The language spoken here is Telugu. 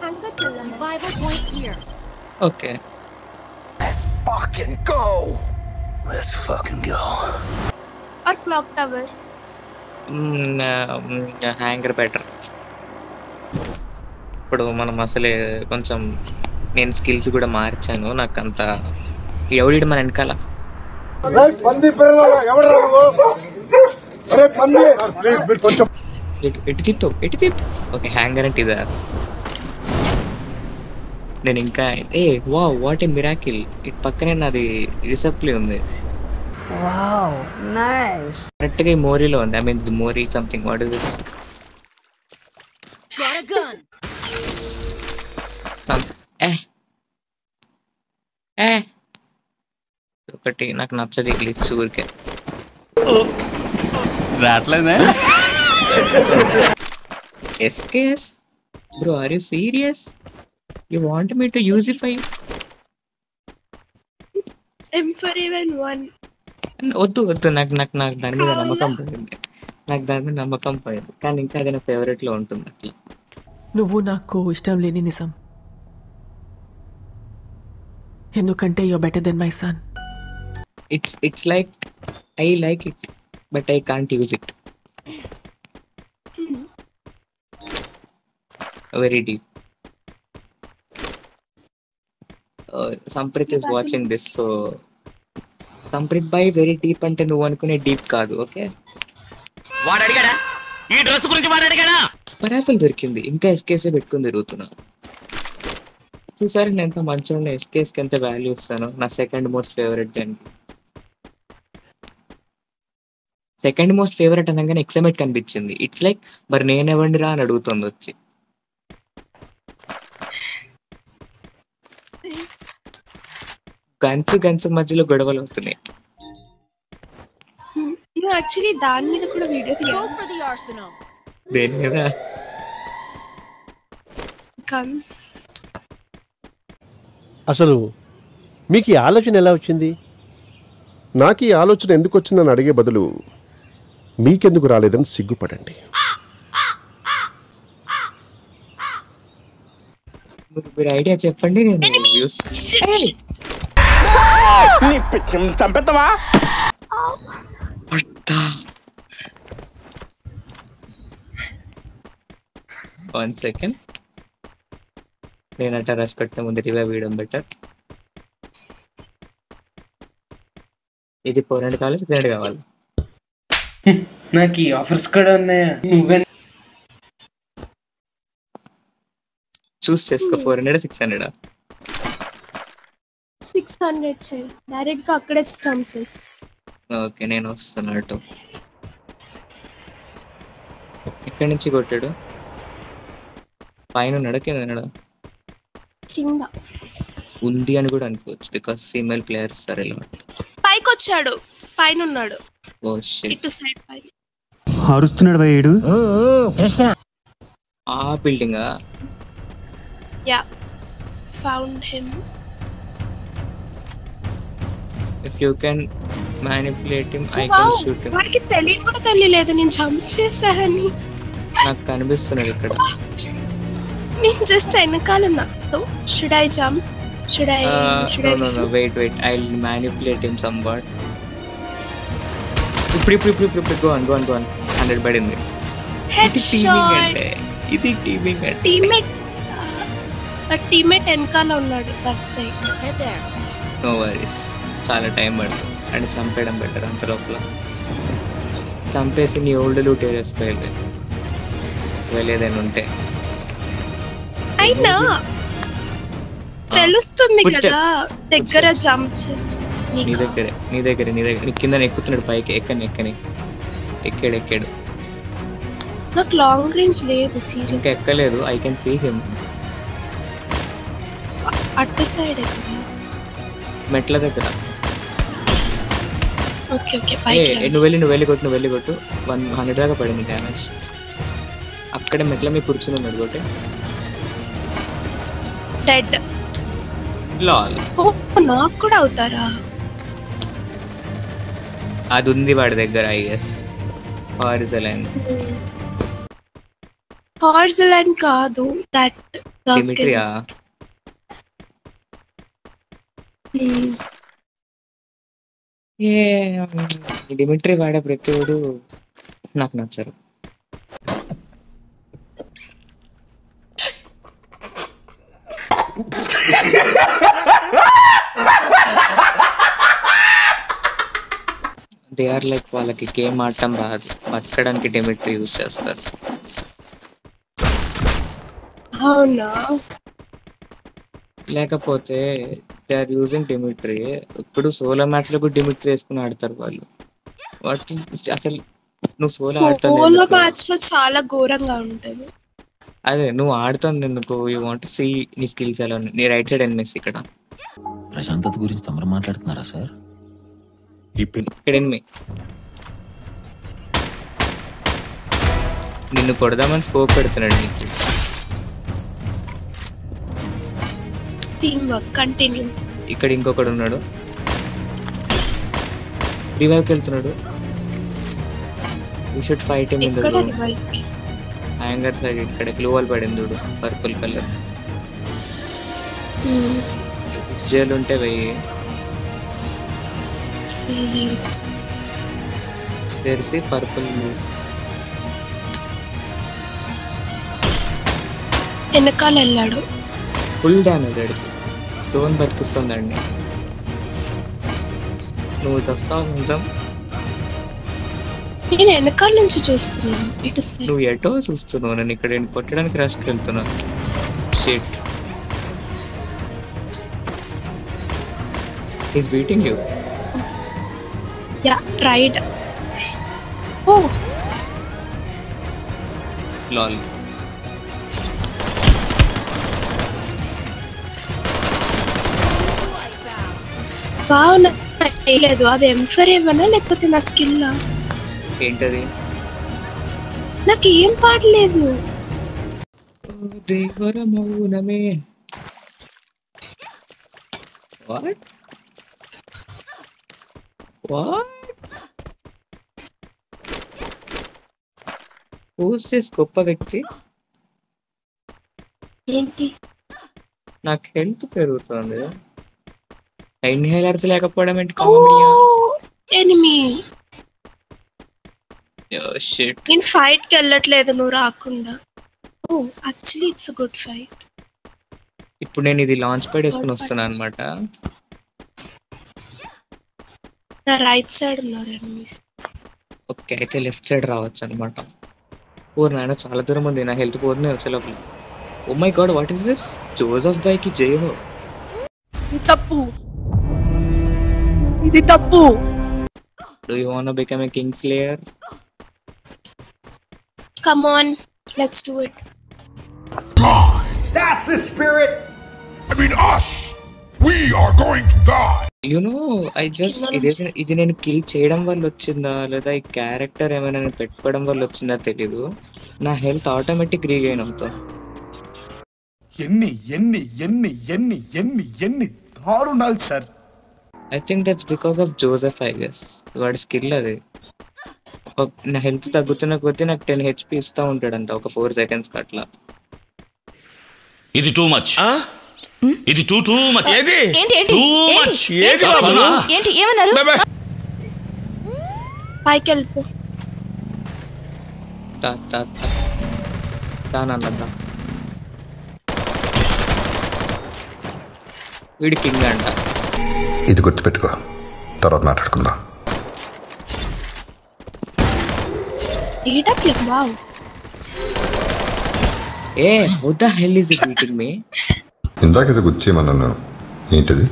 Revival point here. Okay. Let's fucking go. Let's fucking go. Or clock tower. Hanger better. ఇప్పుడు మనం అసలే కొంచెం నేను స్కిల్స్ కూడా మార్చాను. నాకు అంత ఎవడి మన వెనకాల ఎటు తిప్పావు ఓకే హ్యాంగర్ అంటే ఇదా. నేను ఇంకా వాట్ ఏ మిరాకిల్ ఇటు పక్కనే నాది రిసప్లీ ఉంది. కరెక్ట్ గా మోరీలో ఉంది. ఐ మీన్ మోరీ సంథింగ్. What is this? ఒకటి నాకు నచ్చది గ్లిచ్ ఊరికే రావట్లేదే. SKS bro, are you serious? You want me to యూజిఫై? M for even one. వద్దు నాకు దాని మీద నమ్మకం పోయింది. కానీ ఇంకా అది నా ఫేవరెట్ లో ఉంటుంది. అట్లా నువ్వు నాకు ఇష్టం లేని నిజం, ఎందుకంటే you are better than my son. It's like I like it but I can't use it. Very deep. Sampreet is watching this. So Sampreet boy very deep అంటే నువ్వు అనుకునే డీప్ కాదు. ఓకే, వాడు అడిగాడా ఈ డ్రెస్ గురించి? వాడు అడిగాడా? పరాఫిల్ దొరికింది. ఇంకా ఎస్కేసే పెట్టుకుని తిరుగుతున్నా. చూసారు నేను ఎంత మంచిగా ఎస్కేస్కి ఎంత వాల్యూ ఇస్తాను. నా సెకండ్ మోస్ట్ ఫేవరెట్ దానికి. సెకండ్ మోస్ట్ ఫేవరెట్ అనగానే ఎక్సైట్మెంట్ కనిపించింది. ఇట్స్ లైక్ మరి నేనెవండి రా అని అడుగుతుంది వచ్చి. గన్స్ మధ్యలో గొడవలు అవుతున్నాయి. యాక్చువల్లీ దాని మీద కూడా video Go for the arsenal. దేని మీద? గన్స్. అసలు మీకు ఈ ఆలోచన ఎలా వచ్చింది? నాకు ఈ ఆలోచన ఎందుకు వచ్చిందని అడిగే బదులు మీకెందుకు రాలేదని సిగ్గుపడండి. మీరు ఐడియా చెప్పండి. నేను చంపెత్తవా? 1 సెకండ్. నేనట రష్ కొట్టే ముందు రివైవ్ వేయడం బెటర్. ఇది 400 కావాలి, 600 కావాలి. నాకు ఈ ఆఫర్స్ కూడా ఉన్నాయా? నువ్వే చూస్ చేసుకో. 400 600. 600 చేయి. డైరెక్ట్ గా అక్కడే జంప్ చేసి. ఓకే, నేను వస్తున్నట్టు. ఎక్కడి నుంచి కొట్టాడు? పైన ఉన్నాడా కింద ఉన్నాడా? కింద ఉంది అని కూడా అనుకోవచ్చు, because female players are relevant. పైకి వచ్చాడు, పైన ఉన్నాడు. ఓ షిట్, ఇటు సైడ్ పైన అరుస్తున్నాడు భయ్యుడు. ఆ building. Yeah, found him. If you can manipulate him, I can shoot him. వాడికి తెలియదు కూడా తెలియలేదు నేను జంప్ చేశానని. నాకు కనిపిస్తున్నది ఇక్కడ. నేను జస్ట్ వెనకాలన్నా. So should I jump? Should I no wait I'll manipulate him somewhat. ఇప్పుడు go on 100 పడింది. Head shot. ఇది టీమింగ్ అంటే టీమేట్ వెనకాల ఉన్నాడు that side. Head there. No worries, చాలా టైం పడుతుంది. అని చంపేయడం బెటర్. అంత లోపల చంపేసి నీ ఓల్డ్ లూట్ వేసుకోవాలి వెళ్ళేదని ఉంటే. అయినా తెలుస్తుంది కదా దగ్గర జంప్ చేసి. నీ దగ్గర నీ కింద ఎక్కుతున్నాడు పైకి. ఎక్కని ఎక్కాడు. నాకు లాంగ్ రేంజ్ లేదు సీరియస్. ఇంకా ఎక్కలేదు. I can see him. అటు సైడ్ మెట్ల దగ్గర. ఓకే పైకి నువ్వు వెళ్ళి కొట్టు. 100 దాకా పడింది డ్యామేజ్. అక్కడే మెట్ల మీద కూర్చుని ఉన్నాడు కొట్టే. డెడ్. లాల్. ఓ నాకు కూడా అవుతారా? అది ఉంది వాడి దగ్గర. Is Horizon. పార్జలైన్ కాదు, దట్ డిమిట్రియా? డిమిట్రీ వాడే ప్రతివాడు నాకు నచ్చరు. దే ఆర్ లైక్ వాళ్ళకి గేమ్ ఆడటం రాదు, బతకడానికి డిమిట్రీ యూజ్ చేస్తారు. అవునా? లేకపోతే దే ఆర్ యూజింగ్ డిమిట్రీ. ఇప్పుడు సోలో మ్యాచ్ లో కూడా డిమిట్రీ వేసుకుని ఆడతారు వాళ్ళు. వాట్ అసలు నువ్వు సోలో మ్యాచ్ లో చాలా ఘోరంగా ఉంటది. అదే నువ్వు ఆడుతుంది ఎందుకు? యూ వాంట్ సీ నీ స్కిల్స్ ఎలా ఉన్నాయి. నీ రైట్ సైడ్ ఎనిమిస్ ఇక్కడ ప్రశాంతత గురించి తమరు మాట్లాడుతున్నారా సార్? ఇక్కడ ఎనిమి నిన్ను కొడదామని స్కోప్ పెడుతున్నాడు నీకు. Team work continue. ఇక్కడ ఇంకొకడు ఉన్నాడు, రివైవ్కి వెళ్తున్నాడు. You should fight him in the room. Anger side ఇక్కడ గ్లూ వాల్ పడింది చూడు, పర్పుల్ కలర్. జైలు ఉంటే వెయ్యి. తెరిసి పర్పుల్ వెనకాల వెళ్ళాడు. ఫుల్ డ్యామేజ్ అడిగి స్టోన్ బతికిస్తుందండి. నువ్వు వస్తావు నిజం? నేను వెనకాల నుంచి చూస్తున్నాను. ఇటు సైడ్ నువ్వు ఎటో చూస్తున్నావు, నేను ఇక్కడ కొట్టడానికి రష్కి వెళ్తున్నాను. Shit, he's beating you. Yeah right. Oh lol. బాగున్నా లేదు. అది ఎంఫర్ ఏమన్నా లేకపోతే నా స్కిల్? ఏంటది? నాకు ఏం పాడలేదు. దేవర మౌనమే. వాట్ వాట్ హూస్ దిస్ గొప్ప వ్యక్తి? ఏంటి? నాకు హెల్త్ పెరుగుతుంది. ఇన్హేలర్స్ లేకపోవడం ఏంటి? ఎనిమి. షిట్, నేను ఫైట్ కి వెళ్ళట్లేదు నువ్వు రాకుండా. Oh actually it's a good fight. ఇప్పుడు నేను ఇది లాంచ్ ప్యాడ్ వేసుకుని వస్తున్నా అనమాట. నా రైట్ సైడ్ ఉన్నారు ఎనిమీస్. ఓకే, అయితే లెఫ్ట్ సైడ్ రావచ్చు అనమాట. ఓ నాయన, చాలా దూరం ఉంది. నా హెల్త్ పోతుంది వచ్చే లోపల. Oh my god, what is this? Joseph boy కి జై హో. తప్పు, ఇది తప్పు. Do you want to become a king slayer? Come on, let's do it. That's the spirit. I mean us. We are going to die. You know, I just ఇది నేను కిల్ చేయడం వల్ల వచ్చిందా లేదా ఈ క్యారెక్టర్ ఏమైనా నేను పెట్టుకోవడం వల్ల వచ్చిందా తెలీదు. నా హెల్త్ ఆటోమేటిక్ రీగైన్ అవుతుంది. ఎన్ని ఎన్ని ఎన్ని ఎన్ని ఎన్ని ఎన్ని దారుణాలు sir. I think that's because of Joseph, I guess. వాడి స్కిల్ అది. నా హెల్త్ తగ్గుతున్న కొద్దీ నాకు 10 HP ఇస్తూ ఉంటాడంట ఒక 4 seconds అట్లా. ఇది టూ మచ్. ఇది టూ మచ్. ఏంటి టూ మచ్. ఏంటి ఏమన్నారు? పైకి వెళ్ళిపో. తానన్నదా వీడి కింగ్ అంట. ఇది గుర్తుపెట్టుకో, తర్వాత మాట్లాడుకుందాం. Wow. A what the hell is it beating me? ఇందాక ఇది గుర్తు చేయమన్నాను. ఏంటిది?